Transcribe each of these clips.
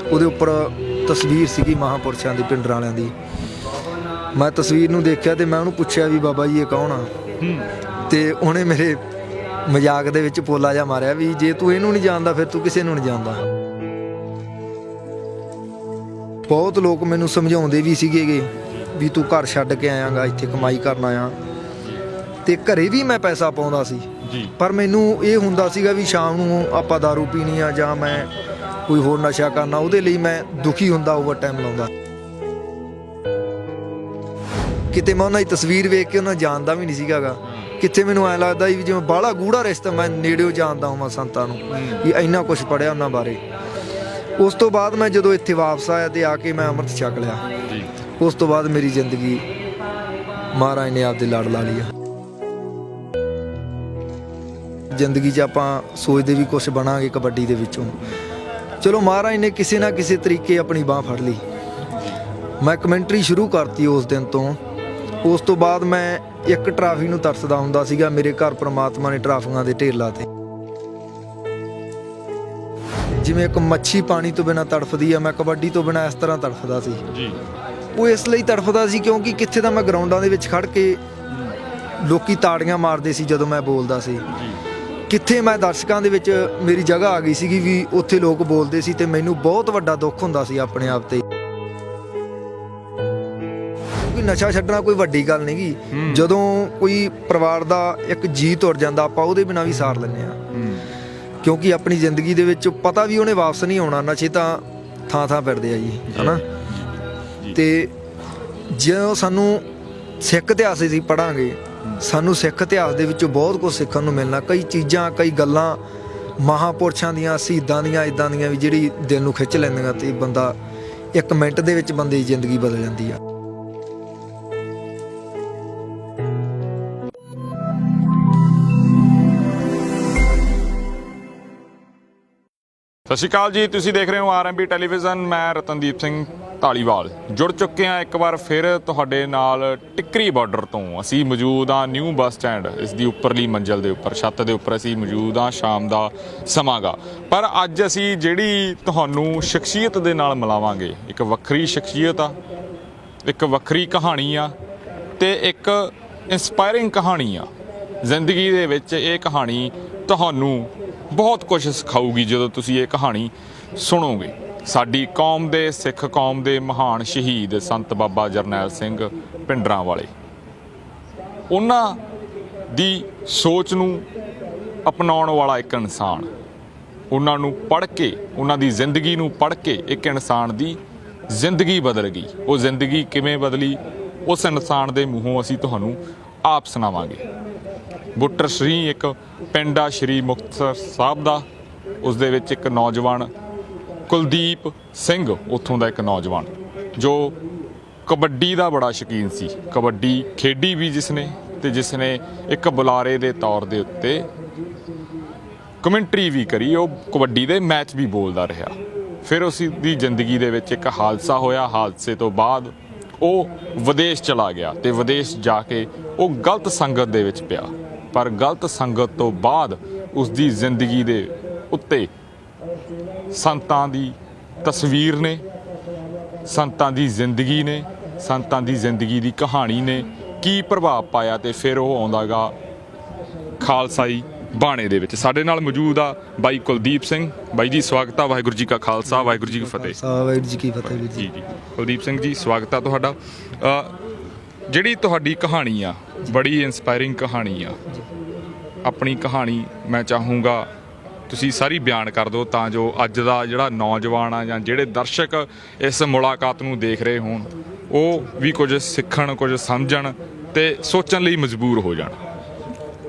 ਉਹਦੇ ਉੱਪਰ ਤਸਵੀਰ ਸੀਗੀ ਮਹਾਂਪੁਰਸ਼ਾਂ ਦੀ, ਪਿੰਡਰ ਵਾਲਿਆਂ ਦੀ। ਮੈਂ ਤਸਵੀਰ ਨੂੰ ਦੇਖਿਆ ਤੇ ਮੈਂ ਉਹਨੂੰ ਪੁੱਛਿਆ ਵੀ ਬਾਬਾ ਜੀ ਇਹ ਕੌਣ ਆ? ਤੇ ਉਹਨੇ ਮੇਰੇ ਮਜ਼ਾਕ ਦੇ ਵਿੱਚ ਪੋਲਾ ਜਿਹਾ ਮਾਰਿਆ ਵੀ ਜੇ ਤੂੰ ਇਹਨੂੰ ਨਹੀਂ ਜਾਣਦਾ ਫਿਰ ਤੂੰ ਕਿਸੇ ਨੂੰ ਨਹੀਂ ਜਾਣਦਾ। ਬਹੁਤ ਲੋਕ ਮੈਨੂੰ ਸਮਝਾਉਂਦੇ ਵੀ ਸੀਗੇ ਵੀ ਤੂੰ ਘਰ ਛੱਡ ਕੇ ਆਇਆਗਾ, ਇੱਥੇ ਕਮਾਈ ਕਰਨ ਆਇਆ। ਤੇ ਘਰੇ ਵੀ ਮੈਂ ਪੈਸਾ ਪਾਉਂਦਾ ਸੀ ਪਰ ਮੈਨੂੰ ਇਹ ਹੁੰਦਾ ਸੀਗਾ ਵੀ ਸ਼ਾਮ ਨੂੰ ਆਪਾਂ ਦਾਰੂ ਪੀਣੀ ਆ ਜਾਂ ਮੈਂ ਕੋਈ ਹੋਰ ਨਸ਼ਾ ਕਰਨਾ, ਉਹਦੇ ਲਈ ਮੈਂ ਦੁਖੀ ਹੁੰਦਾ, ਓਵਰ ਟਾਈਮ ਲਾਉਂਦਾ। ਕਿਤੇ ਮੈਂ ਉਹਨਾਂ ਦੀ ਤਸਵੀਰ ਵੇਖ ਕੇ ਉਹਨਾਂ ਜਾਣਦਾ ਵੀ ਨਹੀਂ ਸੀਗਾ ਗਾ। ਕਿਤੇ ਮੈਨੂੰ ਐਂ ਲੱਗਦਾ ਵੀ ਜਿਵੇਂ ਬਾਹਲਾ ਗੂੜਾ ਰਿਸ਼ਤਾ, ਮੈਂ ਨੇੜਿਓਂ ਜਾਣਦਾ ਹੋਵਾਂ ਸੰਤਾਂ ਨੂੰ ਵੀ ਇੰਨਾ ਕੁਛ ਪੜ੍ਹਿਆ ਉਹਨਾਂ ਬਾਰੇ। ਉਸ ਤੋਂ ਬਾਅਦ ਮੈਂ ਜਦੋਂ ਇੱਥੇ ਵਾਪਸ ਆਇਆ ਤੇ ਆ ਕੇ ਮੈਂ ਅੰਮ੍ਰਿਤ ਛਕ ਲਿਆ। ਉਸ ਤੋਂ ਬਾਅਦ ਮੇਰੀ ਜ਼ਿੰਦਗੀ ਮਹਾਰਾਜ ਨੇ ਆਪਦੇ ਲੜ ਲਾ ਲਈ ਆ। ਜ਼ਿੰਦਗੀ 'ਚ ਆਪਾਂ ਸੋਚਦੇ ਵੀ ਕੁਛ ਬਣਾਂਗੇ ਕਬੱਡੀ ਦੇ ਵਿੱਚੋਂ, ਚਲੋ ਮਹਾਰਾਜ ਨੇ ਕਿਸੇ ਨਾ ਕਿਸੇ ਤਰੀਕੇ ਆਪਣੀ ਬਾਂਹ ਫੜ ਲਈ। ਮੈਂ ਕਮੈਂਟਰੀ ਸ਼ੁਰੂ ਕਰਤੀ ਉਸ ਦਿਨ ਤੋਂ। ਉਸ ਤੋਂ ਬਾਅਦ ਮੈਂ ਇੱਕ ਟਰਾਫੀ ਨੂੰ ਤਰਸਦਾ ਹੁੰਦਾ ਸੀਗਾ। ਮੇਰੇ ਘਰ ਪ੍ਰਮਾਤਮਾ ਨੇ ਟਰਾਫੀਆਂ ਦੇ ਢੇਰ ਲਾਤੇ। ਜਿਵੇਂ ਇੱਕ ਮੱਛੀ ਪਾਣੀ ਤੋਂ ਬਿਨਾਂ ਤੜਫਦੀ ਆ, ਮੈਂ ਕਬੱਡੀ ਤੋਂ ਬਿਨਾਂ ਇਸ ਤਰ੍ਹਾਂ ਤੜਫਦਾ ਸੀ। ਉਹ ਇਸ ਲਈ ਤੜਫਦਾ ਸੀ ਕਿਉਂਕਿ ਕਿੱਥੇ ਤਾਂ ਮੈਂ ਗਰਾਊਂਡਾਂ ਦੇ ਵਿੱਚ ਖੜ ਕੇ ਲੋਕੀ ਤਾੜੀਆਂ ਮਾਰਦੇ ਸੀ ਜਦੋਂ ਮੈਂ ਬੋਲਦਾ ਸੀ, ਕਿੱਥੇ ਮੈਂ ਦਰਸ਼ਕਾਂ ਦੇ ਵਿੱਚ ਮੇਰੀ ਜਗ੍ਹਾ ਆ ਗਈ ਸੀਗੀ ਵੀ ਉੱਥੇ ਲੋਕ ਬੋਲਦੇ ਸੀ ਤੇ ਮੈਨੂੰ ਬਹੁਤ ਵੱਡਾ ਦੁੱਖ ਹੁੰਦਾ ਸੀ ਆਪਣੇ ਆਪ ਤੇ। ਕਿਉਂਕਿ ਨਸ਼ਾ ਛੱਡਣਾ ਕੋਈ ਵੱਡੀ ਗੱਲ ਨਹੀਂ ਗੀ। ਜਦੋਂ ਕੋਈ ਪਰਿਵਾਰ ਦਾ ਇੱਕ ਜੀਅ ਤੁਰ ਜਾਂਦਾ ਆਪਾਂ ਉਹਦੇ ਬਿਨਾਂ ਵੀ ਸਾਰ ਲੈਂਦੇ ਹਾਂ, ਕਿਉਂਕਿ ਆਪਣੀ ਜ਼ਿੰਦਗੀ ਦੇ ਵਿੱਚ ਪਤਾ ਵੀ ਉਹਨੇ ਵਾਪਸ ਨਹੀਂ ਆਉਣਾ। ਨਸ਼ੇ ਤਾਂ ਥਾਂ ਥਾਂ ਫਿਰਦੇ ਆ ਜੀ, ਹਨਾ। ਤੇ ਜਦੋਂ ਸਾਨੂੰ ਸਿੱਖ ਇਤਿਹਾਸ ਅਸੀਂ ਪੜ੍ਹਾਂਗੇ, ਸਾਨੂੰ ਸਿੱਖ ਇਤਿਹਾਸ ਦੇ ਵਿੱਚੋਂ ਬਹੁਤ ਕੁਝ ਸਿੱਖਣ ਨੂੰ ਮਿਲਣਾ। ਕਈ ਚੀਜ਼ਾਂ, ਕਈ ਗੱਲਾਂ ਮਹਾਂਪੁਰਸ਼ਾਂ ਦੀਆਂ, ਸ਼ਹੀਦਾਂ ਦੀਆਂ, ਇੱਦਾਂ ਦੀਆਂ ਵੀ ਜਿਹੜੀ ਦਿਲ ਨੂੰ ਖਿੱਚ ਲੈਂਦੀਆਂ ਤੇ ਬੰਦਾ ਇੱਕ ਮਿੰਟ ਦੇ ਵਿੱਚ ਬੰਦੇ ਦੀ ਜ਼ਿੰਦਗੀ ਬਦਲ ਜਾਂਦੀ ਆ। ਸਤਿ ਸ਼੍ਰੀ ਅਕਾਲ ਜੀ, ਤੁਸੀਂ ਦੇਖ ਰਹੇ ਹੋ ਆਰਐਮਬੀ ਟੈਲੀਵਿਜ਼ਨ। ਮੈਂ ਰਤਨਦੀਪ ਸਿੰਘ ਢਾਲੀਵਾਲ ਜੁੜ ਚੁੱਕੇ ਹਾਂ ਇੱਕ ਵਾਰ ਫਿਰ ਤੁਹਾਡੇ ਨਾਲ ਟਿੱਕਰੀ ਬਾਰਡਰ ਤੋਂ। ਅਸੀਂ ਮੌਜੂਦ ਹਾਂ ਨਿਊ ਬੱਸ ਸਟੈਂਡ, ਇਸ ਦੀ ਉੱਪਰਲੀ ਮੰਜ਼ਿਲ ਦੇ ਉੱਪਰ, ਛੱਤ ਦੇ ਉੱਪਰ ਅਸੀਂ ਮੌਜੂਦ ਹਾਂ। ਸ਼ਾਮ ਦਾ ਸਮਾਂ ਗਾ, ਪਰ ਅੱਜ ਅਸੀਂ ਜਿਹੜੀ ਤੁਹਾਨੂੰ ਸ਼ਖਸੀਅਤ ਦੇ ਨਾਲ ਮਿਲਾਵਾਂਗੇ, ਇੱਕ ਵੱਖਰੀ ਸ਼ਖਸੀਅਤ ਆ, ਇੱਕ ਵੱਖਰੀ ਕਹਾਣੀ ਆ ਤੇ ਇੱਕ ਇੰਸਪਾਇਰਿੰਗ ਕਹਾਣੀ ਆ। ਜ਼ਿੰਦਗੀ ਦੇ ਵਿੱਚ ਇਹ ਕਹਾਣੀ ਤੁਹਾਨੂੰ ਬਹੁਤ ਕੁਝ ਸਿਖਾਊਗੀ ਜਦੋਂ ਤੁਸੀਂ ਇਹ ਕਹਾਣੀ ਸੁਣੋਗੇ। ਸਾਡੀ ਕੌਮ ਦੇ, ਸਿੱਖ ਕੌਮ ਦੇ ਮਹਾਨ ਸ਼ਹੀਦ ਸੰਤ ਬਾਬਾ ਜਰਨੈਲ ਸਿੰਘ ਭਿੰਡਰਾਂ ਵਾਲੇ, ਉਹਨਾਂ ਦੀ ਸੋਚ ਨੂੰ ਅਪਣਾਉਣ ਵਾਲਾ ਇੱਕ ਇਨਸਾਨ। ਉਹਨਾਂ ਨੂੰ ਪੜ੍ਹ ਕੇ, ਉਹਨਾਂ ਦੀ ਜ਼ਿੰਦਗੀ ਨੂੰ ਪੜ੍ਹ ਕੇ ਇੱਕ ਇਨਸਾਨ ਦੀ ਜ਼ਿੰਦਗੀ ਬਦਲ ਗਈ। ਉਹ ਜ਼ਿੰਦਗੀ ਕਿਵੇਂ ਬਦਲੀ, ਉਸ ਇਨਸਾਨ ਦੇ ਮੂੰਹੋਂ ਅਸੀਂ ਤੁਹਾਨੂੰ ਆਪ ਸੁਣਾਵਾਂਗੇ। ਬੁੱਟਰ ਸ਼੍ਰੀ ਇੱਕ ਪਿੰਡ ਆ ਸ਼੍ਰੀ ਮੁਕਤਸਰ ਸਾਹਿਬ ਦਾ, ਉਸ ਦੇ ਵਿੱਚ ਇੱਕ ਨੌਜਵਾਨ ਕੁਲਦੀਪ ਸਿੰਘ, ਉੱਥੋਂ ਦਾ ਇੱਕ ਨੌਜਵਾਨ ਜੋ ਕਬੱਡੀ ਦਾ ਬੜਾ ਸ਼ੌਕੀਨ ਸੀ। ਕਬੱਡੀ ਖੇਡੀ ਵੀ ਜਿਸਨੇ, ਤੇ ਜਿਸਨੇ ਇੱਕ ਬੁਲਾਰੇ ਦੇ ਤੌਰ ਦੇ ਉੱਤੇ ਕਮੈਂਟਰੀ ਵੀ ਕਰੀ। ਉਹ ਕਬੱਡੀ ਦੇ ਮੈਚ ਵੀ ਬੋਲਦਾ ਰਿਹਾ। ਫਿਰ ਉਸ ਦੀ ਜ਼ਿੰਦਗੀ ਦੇ ਵਿੱਚ ਇੱਕ ਹਾਦਸਾ ਹੋਇਆ। ਹਾਦਸੇ ਤੋਂ ਬਾਅਦ ਉਹ ਵਿਦੇਸ਼ ਚਲਾ ਗਿਆ ਤੇ ਵਿਦੇਸ਼ ਜਾ ਕੇ ਉਹ ਗਲਤ ਸੰਗਤ ਦੇ ਵਿੱਚ ਪਿਆ। ਪਰ ਗਲਤ ਸੰਗਤ ਤੋਂ ਬਾਅਦ ਉਸ ਦੀ ਜ਼ਿੰਦਗੀ ਦੇ ਉੱਤੇ ਸੰਤਾਂ ਦੀ ਤਸਵੀਰ ਨੇ, ਸੰਤਾਂ ਦੀ ਜ਼ਿੰਦਗੀ ਨੇ, ਸੰਤਾਂ ਦੀ ਜ਼ਿੰਦਗੀ ਦੀ ਕਹਾਣੀ ਨੇ ਕੀ ਪ੍ਰਭਾਵ ਪਾਇਆ। ਤੇ ਫਿਰ ਉਹ ਆਉਂਦਾ ਗਾ ਖਾਲਸਾਈ ਬਾਣੇ ਦੇ ਵਿੱਚ। ਸਾਡੇ ਨਾਲ ਮੌਜੂਦ ਆ ਬਾਈ ਕੁਲਦੀਪ ਸਿੰਘ। ਬਾਈ ਜੀ ਸਵਾਗਤ ਆ। ਵਾਹਿਗੁਰੂ ਜੀ ਕਾ ਖਾਲਸਾ, ਵਾਹਿਗੁਰੂ ਜੀ ਕੀ ਫਤਿਹ। ਵਾਹਿਗੁਰੂ ਜੀ ਕੀ ਫਤਿਹ ਵੀਰ ਜੀ। ਕੁਲਦੀਪ ਸਿੰਘ ਜੀ ਸਵਾਗਤ ਆ ਤੁਹਾਡਾ। ਜਿਹੜੀ ਤੁਹਾਡੀ ਕਹਾਣੀ ਆ, ਬੜੀ ਇੰਸਪਾਇਰਿੰਗ ਕਹਾਣੀ ਆ। ਆਪਣੀ ਕਹਾਣੀ ਮੈਂ ਚਾਹੂੰਗਾ ਤੁਸੀਂ ਸਾਰੀ ਬਿਆਨ ਕਰ ਦਿਓ ਤਾਂ ਜੋ ਅੱਜ ਦਾ ਜਿਹੜਾ ਨੌਜਵਾਨ ਆ ਜਾਂ ਜਿਹੜੇ ਦਰਸ਼ਕ ਇਸ ਮੁਲਾਕਾਤ ਨੂੰ ਦੇਖ ਰਹੇ ਹੋਣ, ਉਹ ਵੀ ਕੁਝ ਸਿੱਖਣ, ਕੁਝ ਸਮਝਣ ਤੇ ਸੋਚਣ ਲਈ ਮਜਬੂਰ ਹੋ ਜਾਣ।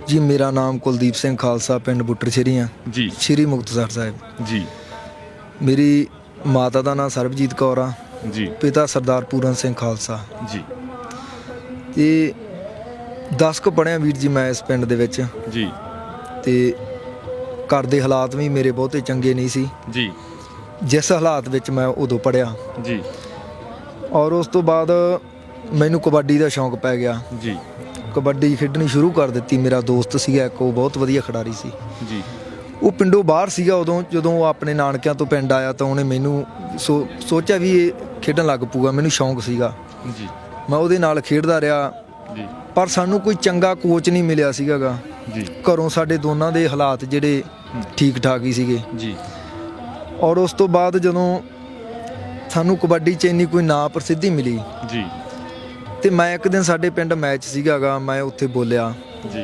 ਜੀ ਮੇਰਾ ਨਾਮ ਕੁਲਦੀਪ ਸਿੰਘ ਖਾਲਸਾ, ਪਿੰਡ ਬੁੱਟਰ ਸ਼੍ਰੀ ਆ ਜੀ, ਸ਼੍ਰੀ ਮੁਕਤਸਰ ਸਾਹਿਬ ਜੀ। ਮੇਰੀ ਮਾਤਾ ਦਾ ਨਾਮ ਸਰਬਜੀਤ ਕੌਰ ਆ ਜੀ, ਪਿਤਾ ਸਰਦਾਰ ਪੂਰਨ ਸਿੰਘ ਖਾਲਸਾ ਜੀ। ਤੇ 10 ਕੁ ਪੜ੍ਹਿਆ ਵੀਰ ਜੀ ਮੈਂ ਇਸ ਪਿੰਡ ਦੇ ਵਿੱਚ ਜੀ। ਤੇ ਘਰ ਦੇ ਹਾਲਾਤ ਵੀ ਮੇਰੇ ਬਹੁਤੇ ਚੰਗੇ ਨਹੀਂ ਸੀ ਜੀ। ਜਿਸ ਹਾਲਾਤ ਵਿੱਚ ਮੈਂ ਉਦੋਂ ਪੜ੍ਹਿਆ ਜੀ। ਔਰ ਉਸ ਤੋਂ ਬਾਅਦ ਮੈਨੂੰ ਕਬੱਡੀ ਦਾ ਸ਼ੌਂਕ ਪੈ ਗਿਆ ਜੀ। ਕਬੱਡੀ ਖੇਡਣੀ ਸ਼ੁਰੂ ਕਰ ਦਿੱਤੀ। ਮੇਰਾ ਦੋਸਤ ਸੀਗਾ ਇੱਕ, ਉਹ ਬਹੁਤ ਵਧੀਆ ਖਿਡਾਰੀ ਸੀ ਜੀ। ਉਹ ਪਿੰਡੋਂ ਬਾਹਰ ਸੀਗਾ ਉਦੋਂ, ਜਦੋਂ ਉਹ ਆਪਣੇ ਨਾਨਕਿਆਂ ਤੋਂ ਪਿੰਡ ਆਇਆ ਤਾਂ ਉਹਨੇ ਮੈਨੂੰ ਸੋਚਿਆ ਵੀ ਇਹ ਖੇਡਣ ਲੱਗ ਪਊਗਾ। ਮੈਨੂੰ ਸ਼ੌਂਕ ਸੀਗਾ ਜੀ, ਮੈਂ ਉਹਦੇ ਨਾਲ ਖੇਡਦਾ ਰਿਹਾ, ਜੀ, ਪਰ ਸਾਨੂੰ ਕੋਈ ਚੰਗਾ ਕੋਚ ਨਹੀਂ ਮਿਲਿਆ ਸੀਗਾ ਗਾ। ਜੀ, ਘਰੋਂ ਸਾਡੇ ਦੋਨਾਂ ਦੇ ਹਾਲਾਤ ਜਿਹੜੇ ਠੀਕ ਠਾਕ ਹੀ ਸੀਗੇ। ਜੀ, ਔਰ ਉਸ ਤੋਂ ਬਾਅਦ ਜਦੋਂ ਸਾਨੂੰ ਕਬੱਡੀ 'ਚ ਇੰਨੀ ਕੋਈ ਨਾਂ ਪ੍ਰਸਿੱਧੀ ਮਿਲੀ, ਜੀ, ਤੇ ਮੈਂ ਇੱਕ ਦਿਨ ਸਾਡੇ ਪਿੰਡ ਮੈਚ ਸੀਗਾ ਗਾ, ਮੈਂ ਉੱਥੇ ਬੋਲਿਆ ਜੀ,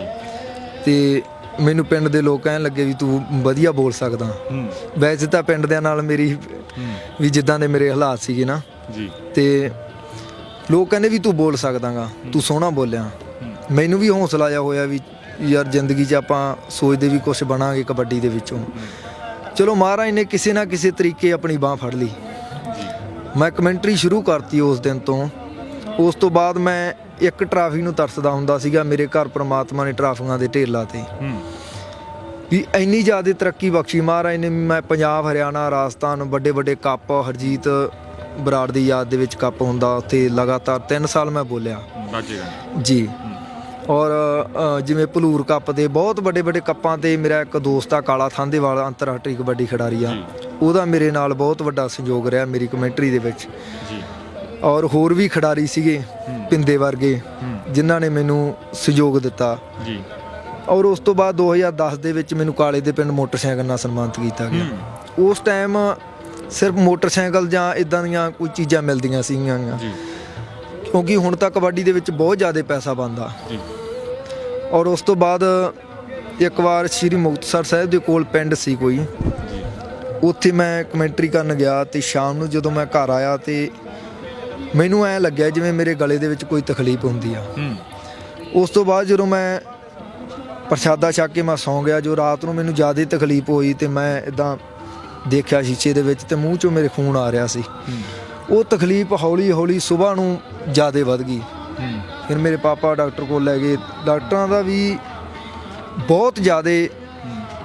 ਤੇ ਮੈਨੂੰ ਪਿੰਡ ਦੇ ਲੋਕ ਕਹਿਣ ਲੱਗੇ ਵੀ ਤੂੰ ਵਧੀਆ ਬੋਲ ਸਕਦਾ। ਵੈਸੇ ਤਾਂ ਪਿੰਡ ਦਿਆਂ ਨਾਲ ਮੇਰੀ ਵੀ ਜਿੱਦਾਂ ਦੇ ਮੇਰੇ ਹਾਲਾਤ ਸੀਗੇ ਨਾ, ਜੀ, ਤੇ ਲੋਕ ਕਹਿੰਦੇ ਵੀ ਤੂੰ ਬੋਲ ਸਕਦਾਗਾ, ਤੂੰ ਸੋਹਣਾ ਬੋਲਿਆ। ਮੈਨੂੰ ਵੀ ਹੌਸਲਾ ਜਿਹਾ ਹੋਇਆ ਵੀ ਯਾਰ ਜ਼ਿੰਦਗੀ 'ਚ ਆਪਾਂ ਸੋਚਦੇ ਵੀ ਕੁਛ ਬਣਾਂਗੇ ਕਬੱਡੀ ਦੇ ਵਿੱਚੋਂ। ਚਲੋ ਮਹਾਰਾਜ ਨੇ ਕਿਸੇ ਨਾ ਕਿਸੇ ਤਰੀਕੇ ਆਪਣੀ ਬਾਂਹ ਫੜ ਲਈ। ਮੈਂ ਕਮੈਂਟਰੀ ਸ਼ੁਰੂ ਕਰਤੀ ਉਸ ਦਿਨ ਤੋਂ। ਉਸ ਤੋਂ ਬਾਅਦ ਮੈਂ ਇੱਕ ਟਰਾਫੀ ਨੂੰ ਤਰਸਦਾ ਹੁੰਦਾ ਸੀਗਾ। ਮੇਰੇ ਘਰ ਪ੍ਰਮਾਤਮਾ ਨੇ ਟਰਾਫੀਆਂ ਦੇ ਢੇਰ ਲਾਤੇ ਵੀ ਇੰਨੀ ਜ਼ਿਆਦਾ ਤਰੱਕੀ ਬਖਸ਼ੀ ਮਹਾਰਾਜ ਨੇ। ਮੈਂ ਪੰਜਾਬ, ਹਰਿਆਣਾ, ਰਾਜਸਥਾਨ ਵੱਡੇ ਵੱਡੇ ਕੱਪ, ਹਰਜੀਤ ਬਰਾੜ ਦੀ ਯਾਦ ਦੇ ਵਿੱਚ ਕੱਪ ਹੁੰਦਾ ਉੱਥੇ ਲਗਾਤਾਰ 3 ਸਾਲ ਮੈਂ ਬੋਲਿਆ ਜੀ। ਔਰ ਜਿਵੇਂ ਭਲੂਰ ਕੱਪ ਦੇ ਬਹੁਤ ਵੱਡੇ ਵੱਡੇ ਕੱਪਾਂ ਤੇ ਮੇਰਾ ਇੱਕ ਦੋਸਤ ਆ ਕਾਲਾ ਥਾਂਦੇਵਾਲ, ਅੰਤਰਰਾਸ਼ਟਰੀ ਕਬੱਡੀ ਖਿਡਾਰੀ ਆ, ਉਹਦਾ ਮੇਰੇ ਨਾਲ ਬਹੁਤ ਵੱਡਾ ਸਹਿਯੋਗ ਰਿਹਾ ਮੇਰੀ ਕਮੈਂਟਰੀ ਦੇ ਵਿੱਚ। ਔਰ ਹੋਰ ਵੀ ਖਿਡਾਰੀ ਸੀਗੇ ਪਿੰਦੇ ਵਰਗੇ ਜਿਨ੍ਹਾਂ ਨੇ ਮੈਨੂੰ ਸਹਿਯੋਗ ਦਿੱਤਾ ਜੀ। ਔਰ ਉਸ ਤੋਂ ਬਾਅਦ 2010 ਦੇ ਵਿੱਚ ਮੈਨੂੰ ਕਾਲੇ ਦੇ ਪਿੰਡ ਮੋਟਰਸਾਈਕਲ ਨਾਲ ਸਨਮਾਨਿਤ ਕੀਤਾ ਗਿਆ। ਉਸ ਟਾਈਮ ਸਿਰਫ ਮੋਟਰਸਾਈਕਲ ਜਾਂ ਇਦਾਂ ਦੀਆਂ ਕੋਈ ਚੀਜ਼ਾਂ ਮਿਲਦੀਆਂ ਸੀਗੀਆਂ, ਕਿਉਂਕਿ ਹੁਣ ਤਾਂ ਕਬੱਡੀ ਦੇ ਵਿੱਚ ਬਹੁਤ ਜ਼ਿਆਦਾ ਪੈਸਾ ਬਣਦਾ। ਔਰ ਉਸ ਤੋਂ ਬਾਅਦ ਇੱਕ ਵਾਰ ਸ਼੍ਰੀ ਮੁਕਤਸਰ ਸਾਹਿਬ ਦੇ ਕੋਲ ਪਿੰਡ ਸੀ ਕੋਈ, ਉੱਥੇ ਮੈਂ ਕਮੈਂਟਰੀ ਕਰਨ ਗਿਆ ਤੇ ਸ਼ਾਮ ਨੂੰ ਜਦੋਂ ਮੈਂ ਘਰ ਆਇਆ ਤੇ ਮੈਨੂੰ ਐਂ ਲੱਗਿਆ ਜਿਵੇਂ ਮੇਰੇ ਗਲੇ ਦੇ ਵਿੱਚ ਕੋਈ ਤਕਲੀਫ ਹੁੰਦੀ ਆ। ਉਸ ਤੋਂ ਬਾਅਦ ਜਦੋਂ ਮੈਂ ਪ੍ਰਸ਼ਾਦਾ ਛਕ ਕੇ ਮੈਂ ਸੌਂ ਗਿਆ, ਜੋ ਰਾਤ ਨੂੰ ਮੈਨੂੰ ਜ਼ਿਆਦਾ ਤਕਲੀਫ ਹੋਈ ਤੇ ਮੈਂ ਇੱਦਾਂ ਦੇਖਿਆ ਸ਼ੀਸ਼ੇ ਦੇ ਵਿੱਚ ਤੇ ਮੂੰਹ 'ਚੋਂ ਮੇਰੇ ਖੂਨ ਆ ਰਿਹਾ ਸੀ। ਉਹ ਤਕਲੀਫ ਹੌਲੀ ਹੌਲੀ ਸੁਬਾਹ ਨੂੰ ਜ਼ਿਆਦਾ ਵੱਧ ਗਈ। ਫਿਰ ਮੇਰੇ ਪਾਪਾ ਡਾਕਟਰ ਕੋਲ ਲੈ ਗਏ। ਡਾਕਟਰਾਂ ਦਾ ਵੀ ਬਹੁਤ ਜ਼ਿਆਦਾ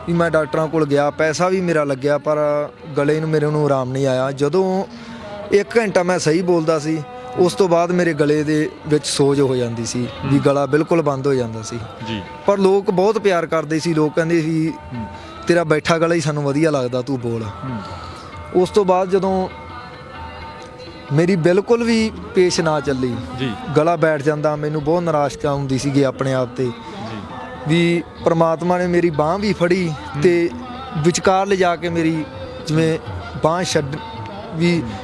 ਵੀ ਮੈਂ ਡਾਕਟਰਾਂ ਕੋਲ ਗਿਆ, ਪੈਸਾ ਵੀ ਮੇਰਾ ਲੱਗਿਆ, ਪਰ ਗਲੇ ਨੂੰ ਮੇਰੇ ਨੂੰ ਆਰਾਮ ਨਹੀਂ ਆਇਆ। ਜਦੋਂ 1 ਘੰਟਾ ਮੈਂ ਸਹੀ ਬੋਲਦਾ ਸੀ, ਉਸ ਤੋਂ ਬਾਅਦ ਮੇਰੇ ਗਲੇ ਦੇ ਵਿੱਚ ਸੋਜ ਹੋ ਜਾਂਦੀ ਸੀ ਵੀ ਗਲਾ ਬਿਲਕੁਲ ਬੰਦ ਹੋ ਜਾਂਦਾ ਸੀ ਜੀ। ਪਰ ਲੋਕ ਬਹੁਤ ਪਿਆਰ ਕਰਦੇ ਸੀ। ਲੋਕ ਕਹਿੰਦੇ ਸੀ ਤੇਰਾ ਬੈਠਾ ਗਲਾ ਹੀ ਸਾਨੂੰ ਵਧੀਆ ਲੱਗਦਾ, ਤੂੰ ਬੋਲ। ਉਸ ਤੋਂ ਬਾਅਦ ਜਦੋਂ ਮੇਰੀ ਬਿਲਕੁਲ ਵੀ ਪੇਸ਼ ਨਾ ਚੱਲੀ, ਗਲਾ ਬੈਠ ਜਾਂਦਾ, ਮੈਨੂੰ ਬਹੁਤ ਨਿਰਾਸ਼ਾ ਹੁੰਦੀ ਸੀਗੀ ਆਪਣੇ ਆਪ ਤੇ ਵੀ ਪ੍ਰਮਾਤਮਾ ਨੇ ਮੇਰੀ ਬਾਂਹ ਵੀ ਫੜੀ ਤੇ ਵਿਚਕਾਰ ਲਿਜਾ ਕੇ ਮੇਰੀ ਜਿਵੇਂ ਬਾਂਹ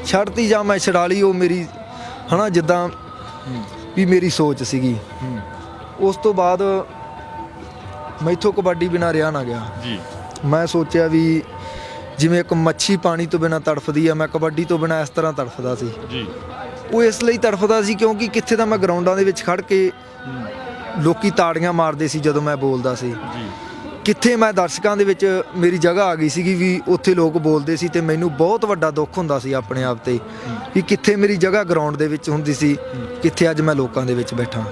ਛੱਡਤੀ ਜਾਂ ਮੈਂ ਛਡਾ ਲਈ, ਉਹ ਮੇਰੀ ਹੈ ਨਾ ਜਿੱਦਾਂ ਵੀ ਮੇਰੀ ਸੋਚ ਸੀਗੀ। ਉਸ ਤੋਂ ਬਾਅਦ ਮੈਥੋਂ ਕਬੱਡੀ ਬਿਨਾਂ ਰਿਹਾ ਨਾ ਗਿਆ। ਮੈਂ ਸੋਚਿਆ ਵੀ ਜਿਵੇਂ ਇੱਕ ਮੱਛੀ ਪਾਣੀ ਤੋਂ ਬਿਨਾਂ ਤੜਫਦੀ ਆ, ਮੈਂ ਕਬੱਡੀ ਤੋਂ ਬਿਨਾਂ ਇਸ ਤਰ੍ਹਾਂ ਤੜਫਦਾ ਸੀ। ਉਹ ਇਸ ਲਈ ਤੜਫਦਾ ਸੀ ਕਿਉਂਕਿ ਕਿੱਥੇ ਤਾਂ ਮੈਂ ਗਰਾਊਂਡਾਂ ਦੇ ਵਿੱਚ ਖੜ ਕੇ ਲੋਕੀ ਤਾੜੀਆਂ ਮਾਰਦੇ ਸੀ ਜਦੋਂ ਮੈਂ ਬੋਲਦਾ ਸੀ, ਕਿੱਥੇ ਮੈਂ ਦਰਸ਼ਕਾਂ ਦੇ ਵਿੱਚ ਮੇਰੀ ਜਗ੍ਹਾ ਆ ਗਈ ਸੀਗੀ ਵੀ ਉੱਥੇ ਲੋਕ ਬੋਲਦੇ ਸੀ ਤੇ ਮੈਨੂੰ ਬਹੁਤ ਵੱਡਾ ਦੁੱਖ ਹੁੰਦਾ ਸੀ ਆਪਣੇ ਆਪ ਤੇ ਵੀ ਕਿੱਥੇ ਮੇਰੀ ਜਗ੍ਹਾ ਗਰਾਊਂਡ ਦੇ ਵਿੱਚ ਹੁੰਦੀ ਸੀ, ਕਿੱਥੇ ਅੱਜ ਮੈਂ ਲੋਕਾਂ ਦੇ ਵਿੱਚ ਬੈਠਾ।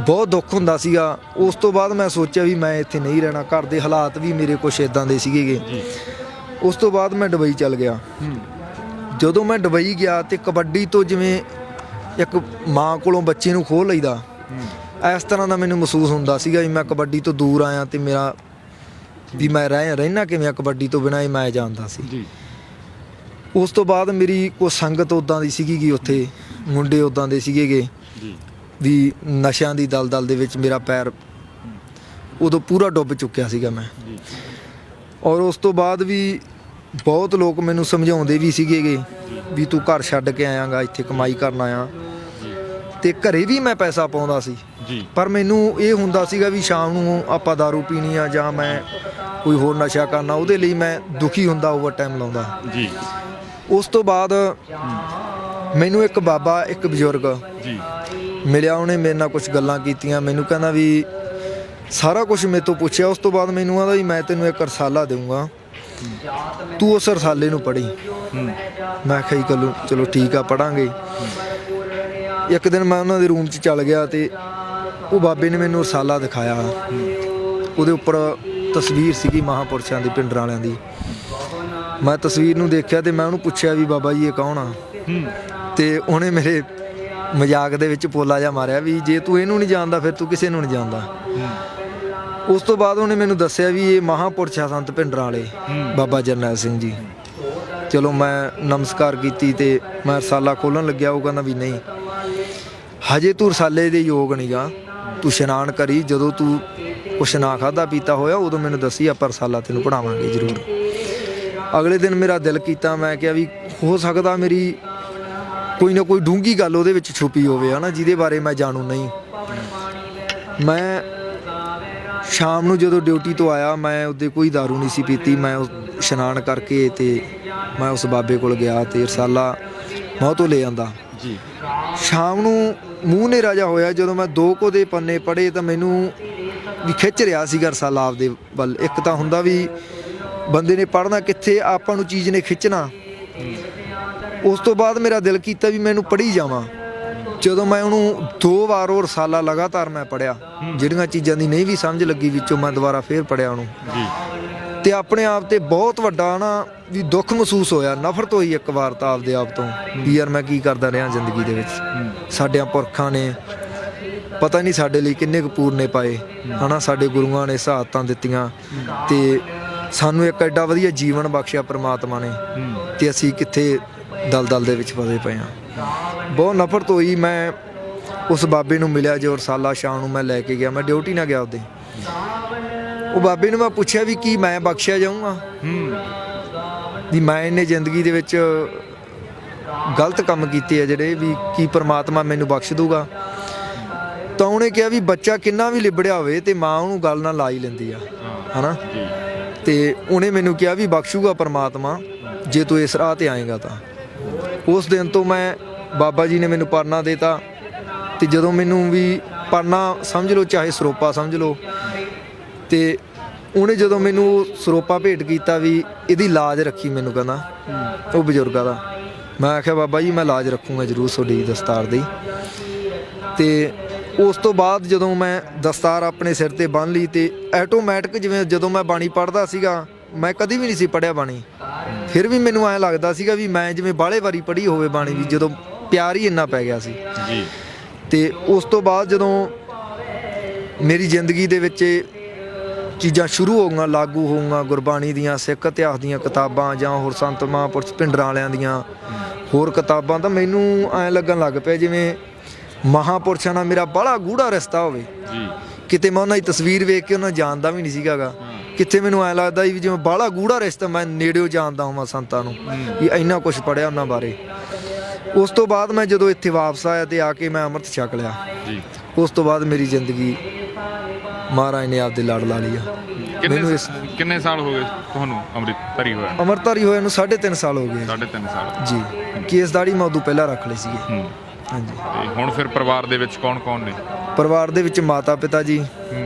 ਬਹੁਤ ਦੁੱਖ ਹੁੰਦਾ ਸੀਗਾ। ਉਸ ਤੋਂ ਬਾਅਦ ਮੈਂ ਸੋਚਿਆ ਵੀ ਮੈਂ ਇੱਥੇ ਨਹੀਂ ਰਹਿਣਾ। ਘਰ ਦੇ ਹਾਲਾਤ ਵੀ ਮੇਰੇ ਕੁਛ ਇੱਦਾਂ ਦੇ ਸੀਗੇ। ਉਸ ਤੋਂ ਬਾਅਦ ਮੈਂ ਦੁਬਈ ਚੱਲ ਗਿਆ। ਜਦੋਂ ਮੈਂ ਦੁਬਈ ਗਿਆ ਤੇ ਕਬੱਡੀ ਤੋਂ ਜਿਵੇਂ ਇੱਕ ਮਾਂ ਕੋਲੋਂ ਬੱਚੇ ਨੂੰ ਖੋਹ ਲਈਦਾ, ਇਸ ਤਰ੍ਹਾਂ ਦਾ ਮੈਨੂੰ ਮਹਿਸੂਸ ਹੁੰਦਾ ਸੀਗਾ ਵੀ ਮੈਂ ਕਬੱਡੀ ਤੋਂ ਦੂਰ ਆਇਆ ਤੇ ਮੇਰਾ ਵੀ ਮੈਂ ਰਹਿਣਾ ਕਿਵੇਂ ਕਬੱਡੀ ਤੋਂ ਬਿਨਾਂ, ਇਹ ਮੈਂ ਜਾਣਦਾ ਸੀ। ਉਸ ਤੋਂ ਬਾਅਦ ਮੇਰੀ ਕੋਈ ਸੰਗਤ ਉੱਦਾਂ ਦੀ ਸੀਗੀ, ਉੱਥੇ ਮੁੰਡੇ ਉੱਦਾਂ ਦੇ ਸੀਗੇ ਵੀ ਨਸ਼ਿਆਂ ਦੀ ਦਲਦਲ ਦੇ ਵਿੱਚ ਮੇਰਾ ਪੈਰ ਉਦੋਂ ਪੂਰਾ ਡੁੱਬ ਚੁੱਕਿਆ ਸੀਗਾ ਮੈਂ। ਔਰ ਉਸ ਤੋਂ ਬਾਅਦ ਵੀ ਬਹੁਤ ਲੋਕ ਮੈਨੂੰ ਸਮਝਾਉਂਦੇ ਵੀ ਸੀਗੇ ਵੀ ਤੂੰ ਘਰ ਛੱਡ ਕੇ ਆਇਆਗਾ, ਇੱਥੇ ਕਮਾਈ ਕਰਨ ਆਇਆ। ਤੇ ਘਰੇ ਵੀ ਮੈਂ ਪੈਸਾ ਪਾਉਂਦਾ ਸੀ, ਪਰ ਮੈਨੂੰ ਇਹ ਹੁੰਦਾ ਸੀਗਾ ਵੀ ਸ਼ਾਮ ਨੂੰ ਆਪਾਂ ਦਾਰੂ ਪੀਣੀ ਆ ਜਾਂ ਮੈਂ ਕੋਈ ਹੋਰ ਨਸ਼ਾ ਕਰਨਾ, ਉਹਦੇ ਲਈ ਮੈਂ ਦੁਖੀ ਹੁੰਦਾ, ਓਵਰ ਟਾਈਮ ਲਾਉਂਦਾ। ਉਸ ਤੋਂ ਬਾਅਦ ਮੈਨੂੰ ਇੱਕ ਬਾਬਾ, ਇੱਕ ਬਜ਼ੁਰਗ ਮਿਲਿਆ, ਉਹਨੇ ਮੇਰੇ ਨਾਲ ਕੁਛ ਗੱਲਾਂ ਕੀਤੀਆਂ। ਮੈਨੂੰ ਕਹਿੰਦਾ ਵੀ ਸਾਰਾ ਕੁਛ ਮੇਰੇ ਤੋਂ ਪੁੱਛਿਆ। ਉਸ ਤੋਂ ਬਾਅਦ ਮੈਨੂੰ ਕਹਿੰਦਾ ਵੀ ਮੈਂ ਤੈਨੂੰ ਇੱਕ ਰਸਾਲਾ ਦੇਊਂਗਾ, ਤੂੰ ਉਸ ਰਸਾਲੇ ਨੂੰ ਪੜ੍ਹੀ। ਮੈਂ ਕਿਹਾ ਚਲੋ ਠੀਕ ਆ, ਪੜ੍ਹਾਂਗੇ। ਇੱਕ ਦਿਨ ਮੈਂ ਉਹਨਾਂ ਦੇ ਰੂਮ 'ਚ ਚੱਲ ਗਿਆ ਤੇ ਉਹ ਬਾਬੇ ਨੇ ਮੈਨੂੰ ਰਸਾਲਾ ਦਿਖਾਇਆ। ਉਹਦੇ ਉੱਪਰ ਤਸਵੀਰ ਸੀਗੀ ਮਹਾਂਪੁਰਸ਼ਾਂ ਦੀ, ਪਿੰਡਰ ਵਾਲਿਆਂ ਦੀ। ਮੈਂ ਤਸਵੀਰ ਨੂੰ ਦੇਖਿਆ ਤੇ ਮੈਂ ਉਹਨੂੰ ਪੁੱਛਿਆ ਵੀ ਬਾਬਾ ਜੀ ਇਹ ਕੌਣ ਆ? ਤੇ ਉਹਨੇ ਮੇਰੇ ਮਜ਼ਾਕ ਦੇ ਵਿੱਚ ਪੋਲਾ ਜਿਹਾ ਮਾਰਿਆ ਵੀ ਜੇ ਤੂੰ ਇਹਨੂੰ ਨਹੀਂ ਜਾਣਦਾ ਫਿਰ ਤੂੰ ਕਿਸੇ ਨੂੰ ਨਹੀਂ ਜਾਣਦਾ। ਉਸ ਤੋਂ ਬਾਅਦ ਉਹਨੇ ਮੈਨੂੰ ਦੱਸਿਆ ਵੀ ਇਹ ਮਹਾਂਪੁਰਸ਼ ਆ ਸੰਤ ਭਿੰਡਰਾਂ ਵਾਲੇ ਬਾਬਾ ਜਰਨੈਲ ਸਿੰਘ ਜੀ। ਚਲੋ ਮੈਂ ਨਮਸਕਾਰ ਕੀਤੀ ਤੇ ਮੈਂ ਰਸਾਲਾ ਖੋਲ੍ਹਣ ਲੱਗਿਆ। ਉਹ ਕਹਿੰਦਾ ਵੀ ਨਹੀਂ, ਹਜੇ ਤੂੰ ਰਸਾਲੇ ਦੇ ਯੋਗ ਨਹੀਂਗਾ, ਤੂੰ ਇਸ਼ਨਾਨ ਕਰੀ, ਜਦੋਂ ਤੂੰ ਕੁਛ ਨਾ ਖਾਧਾ ਪੀਤਾ ਹੋਇਆ ਉਦੋਂ ਮੈਨੂੰ ਦੱਸੀ, ਆਪਾਂ ਰਸਾਲਾ ਤੈਨੂੰ ਪੜ੍ਹਾਵਾਂਗੇ ਜ਼ਰੂਰ। ਅਗਲੇ ਦਿਨ ਮੇਰਾ ਦਿਲ ਕੀਤਾ, ਮੈਂ ਕਿਹਾ ਵੀ ਹੋ ਸਕਦਾ ਮੇਰੀ ਕੋਈ ਨਾ ਕੋਈ ਡੂੰਘੀ ਗੱਲ ਉਹਦੇ ਵਿੱਚ ਛੁਪੀ ਹੋਵੇ, ਹੈ ਨਾ, ਜਿਹਦੇ ਬਾਰੇ ਮੈਂ ਜਾਣੂ ਨਹੀਂ। ਮੈਂ ਸ਼ਾਮ ਨੂੰ ਜਦੋਂ ਡਿਊਟੀ ਤੋਂ ਆਇਆ, ਮੈਂ ਉਹਦੇ ਕੋਈ ਦਾਰੂ ਨਹੀਂ ਸੀ ਪੀਤੀ। ਮੈਂ ਇਸ਼ਨਾਨ ਕਰਕੇ ਤੇ ਮੈਂ ਉਸ ਬਾਬੇ ਕੋਲ ਗਿਆ ਤੇ ਰਸਾਲਾ ਮੈਂ ਉਹ ਤੋਂ ਲੈ ਆਂਦਾ ਜੀ। ਸ਼ਾਮ ਨੂੰ ਮੂੰਹ ਹਨੇਰਾ ਜਿਹਾ ਹੋਇਆ, ਜਦੋਂ ਮੈਂ 2 ਕੁ ਦੇ ਪੰਨੇ ਪੜ੍ਹੇ ਤਾਂ ਮੈਨੂੰ ਵੀ ਖਿੱਚ ਰਿਹਾ ਸੀਗਾ ਰਸਾਲਾ ਆਪਦੇ ਵੱਲ। ਇੱਕ ਤਾਂ ਹੁੰਦਾ ਵੀ ਬੰਦੇ ਨੇ ਪੜ੍ਹਨਾ ਕਿੱਥੇ, ਆਪਾਂ ਨੂੰ ਚੀਜ਼ ਨੇ ਖਿੱਚਣਾ। ਉਸ ਤੋਂ ਬਾਅਦ ਮੇਰਾ ਦਿਲ ਕੀਤਾ ਵੀ ਮੈਨੂੰ ਪੜ੍ਹੀ ਜਾਵਾਂ। ਜਦੋਂ ਮੈਂ ਉਹਨੂੰ 2 ਵਾਰ ਉਹ ਰਸਾਲਾ ਲਗਾਤਾਰ ਮੈਂ ਪੜ੍ਹਿਆ, ਜਿਹੜੀਆਂ ਚੀਜ਼ਾਂ ਦੀ ਨਹੀਂ ਵੀ ਸਮਝ ਲੱਗੀ ਵਿੱਚੋਂ ਮੈਂ ਦੁਬਾਰਾ ਫੇਰ ਪੜ੍ਹਿਆ ਉਹਨੂੰ ਜੀ। ਤੇ ਆਪਣੇ ਆਪ ਤੇ ਬਹੁਤ ਵੱਡਾ ਨਾ ਵੀ ਦੁੱਖ ਮਹਿਸੂਸ ਹੋਇਆ, ਨਫ਼ਰਤ ਹੋਈ ਇੱਕ ਵਾਰ ਤਾਂ ਆਪਦੇ ਆਪ ਤੋਂ ਵੀ ਯਾਰ ਮੈਂ ਕੀ ਕਰਦਾ ਰਿਹਾ ਜ਼ਿੰਦਗੀ ਦੇ ਵਿੱਚ। ਸਾਡਿਆਂ ਪੁਰਖਾਂ ਨੇ ਪਤਾ ਨਹੀਂ ਸਾਡੇ ਲਈ ਕਿੰਨੇ ਕੁ ਪੂਰਨੇ ਪਾਏ, ਹਨਾ, ਸਾਡੇ ਗੁਰੂਆਂ ਨੇ ਸਹਾਇਤਾਂ ਦਿੱਤੀਆਂ ਤੇ ਸਾਨੂੰ ਇੱਕ ਐਡਾ ਵਧੀਆ ਜੀਵਨ ਬਖਸ਼ਿਆ ਪ੍ਰਮਾਤਮਾ ਨੇ, ਤੇ ਅਸੀਂ ਕਿੱਥੇ ਦਲਦਲ ਦੇ ਵਿੱਚ ਫਸੇ ਪਏ ਹਾਂ। ਬਹੁਤ ਨਫ਼ਰਤ ਹੋਈ। ਮੈਂ ਉਸ ਬਾਬੇ ਨੂੰ ਮਿਲਿਆ ਜੋ ਰਸਾਲਾ ਸ਼ਾਮ ਨੂੰ ਮੈਂ ਲੈ ਕੇ ਗਿਆ। ਮੈਂ ਡਿਊਟੀ ਨਾ ਗਿਆ ਉਹਦੇ। ਉਹ ਬਾਬੇ ਨੂੰ ਮੈਂ ਪੁੱਛਿਆ ਵੀ ਕੀ ਮੈਂ ਬਖਸ਼ਿਆ ਜਾਊਂਗਾ, ਵੀ ਮੈਂ ਇਹਨੇ ਜ਼ਿੰਦਗੀ ਦੇ ਵਿੱਚ ਗਲਤ ਕੰਮ ਕੀਤੇ ਆ ਜਿਹੜੇ, ਵੀ ਕੀ ਪ੍ਰਮਾਤਮਾ ਮੈਨੂੰ ਬਖਸ਼ ਦੂਗਾ। ਤਾਂ ਉਹਨੇ ਕਿਹਾ ਵੀ ਬੱਚਾ ਕਿੰਨਾ ਵੀ ਲਿਬੜਿਆ ਹੋਵੇ ਤੇ ਮਾਂ ਉਹਨੂੰ ਗੱਲ ਨਾਲ ਲਾ ਹੀ ਲੈਂਦੀ ਆ, ਹਨਾ। ਤੇ ਉਹਨੇ ਮੈਨੂੰ ਕਿਹਾ ਵੀ ਬਖਸ਼ੂਗਾ ਪ੍ਰਮਾਤਮਾ ਜੇ ਤੂੰ ਇਸ ਰਾਹ ਤੇ ਆਏਗਾ ਤਾਂ। ਉਸ ਦਿਨ ਤੋਂ ਮੈਂ ਬਾਬਾ ਜੀ ਨੇ ਮੈਨੂੰ ਪਰਨਾ ਦੇਤਾ ਤੇ ਜਦੋਂ ਮੈਨੂੰ ਵੀ ਪਰਨਾ ਸਮਝ ਲਓ ਚਾਹੇ ਸਰੋਪਾ ਸਮਝ ਲਓ, ਤੇ ਉਹਨੇ ਜਦੋਂ ਮੈਨੂੰ ਸਰੋਪਾ ਭੇਟ ਕੀਤਾ ਵੀ ਇਹਦੀ ਲਾਜ ਰੱਖੀ, ਮੈਨੂੰ ਕਹਿੰਦਾ ਉਹ ਬਜ਼ੁਰਗਾਂ ਦਾ। ਮੈਂ ਆਖਿਆ ਬਾਬਾ ਜੀ ਮੈਂ ਲਾਜ ਰੱਖੂੰਗਾ ਜ਼ਰੂਰ ਤੁਹਾਡੀ ਦਸਤਾਰ ਦੀ। ਤੇ ਉਸ ਤੋਂ ਬਾਅਦ ਜਦੋਂ ਮੈਂ ਦਸਤਾਰ ਆਪਣੇ ਸਿਰ ਤੇ ਬੰਨ੍ਹ ਲਈ ਤੇ ਆਟੋਮੈਟਿਕ, ਜਿਵੇਂ ਜਦੋਂ ਮੈਂ ਬਾਣੀ ਪੜ੍ਹਦਾ ਸੀਗਾ, ਮੈਂ ਕਦੀ ਵੀ ਨਹੀਂ ਸੀ ਪੜ੍ਹਿਆ ਬਾਣੀ, ਫਿਰ ਵੀ ਮੈਨੂੰ ਐਂ ਲੱਗਦਾ ਸੀਗਾ ਵੀ ਮੈਂ ਜਿਵੇਂ ਬਾਹਲੇ ਵਾਰੀ ਪੜ੍ਹੀ ਹੋਵੇ ਬਾਣੀ, ਵੀ ਜਦੋਂ ਪਿਆਰ ਹੀ ਇੰਨਾ ਪੈ ਗਿਆ ਸੀ ਜੀ। ਤੇ ਉਸ ਤੋਂ ਬਾਅਦ ਜਦੋਂ ਮੇਰੀ ਜ਼ਿੰਦਗੀ ਦੇ ਵਿੱਚ ਚੀਜ਼ਾਂ ਸ਼ੁਰੂ ਹੋ ਗਈਆਂ, ਲਾਗੂ ਹੋ ਗਈਆਂ, ਗੁਰਬਾਣੀ ਦੀਆਂ, ਸਿੱਖ ਇਤਿਹਾਸ ਦੀਆਂ ਕਿਤਾਬਾਂ ਜਾਂ ਹੋਰ ਸੰਤ ਮਹਾਂਪੁਰਸ਼ ਭਿੰਡਰਾਂ ਵਾਲਿਆਂ ਦੀਆਂ ਹੋਰ ਕਿਤਾਬਾਂ, ਤਾਂ ਮੈਨੂੰ ਐਂ ਲੱਗਣ ਲੱਗ ਪਿਆ ਜਿਵੇਂ ਮਹਾਂਪੁਰਸ਼ਾਂ ਨਾਲ ਮੇਰਾ ਬੜਾ ਗੂੜਾ ਰਿਸ਼ਤਾ ਹੋਵੇ ਜੀ। ਕਿਤੇ ਮੈਂ ਉਹਨਾਂ ਦੀ ਤਸਵੀਰ ਵੇਖ ਕੇ ਉਹਨਾਂ ਜਾਣਦਾ ਵੀ ਨਹੀਂ ਸੀਗਾ, ਕਿਤੇ ਮੈਨੂੰ ਐਂ ਲੱਗਦਾ ਵੀ ਜਿਵੇਂ ਬਾਹਲਾ ਗੂੜਾ ਰਿਸ਼ਤਾ, ਮੈਂ ਨੇੜਿਓਂ ਜਾਣਦਾ ਹੋਵਾਂ ਸੰਤਾਂ ਨੂੰ, ਵੀ ਇੰਨਾ ਕੁਛ ਪੜ੍ਹਿਆ ਉਹਨਾਂ ਬਾਰੇ। ਉਸ ਤੋਂ ਬਾਅਦ ਮੈਂ ਜਦੋਂ ਇੱਥੇ ਵਾਪਸ ਆਇਆ ਤੇ ਆ ਕੇ ਮੈਂ ਅੰਮ੍ਰਿਤ ਛਕ ਲਿਆ ਜੀ। ਉਸ ਤੋਂ ਬਾਅਦ ਮੇਰੀ ਜ਼ਿੰਦਗੀ ਮਹਾਰਾਜ ਨੇ ਆਪਦੇ ਲੜ ਲਾ ਲਈ ਆ। ਮੈਨੂੰ ਕਿੰਨੇ ਸਾਲ ਹੋ ਗਏ ਤੁਹਾਨੂੰ ਅੰਮ੍ਰਿਤਧਾਰੀ ਹੋਇਆ? ਅੰਮ੍ਰਿਤਧਾਰੀ ਹੋਇਆ ਨੂੰ 3.5 ਸਾਲ ਹੋ ਗਏ। 3.5 ਸਾਲ ਜੀ। ਕੇਸਦਾੜੀ ਮੈਂ ਉਦੋਂ ਪਹਿਲਾਂ ਰੱਖ ਲਈ ਸੀਗੀ। ਹਾਂਜੀ। ਤੇ ਹੁਣ ਫਿਰ ਪਰਿਵਾਰ ਦੇ ਵਿੱਚ ਕੌਣ ਕੌਣ ਨੇ? ਪਰਿਵਾਰ ਦੇ ਵਿੱਚ ਮਾਤਾ ਪਿਤਾ ਜੀ,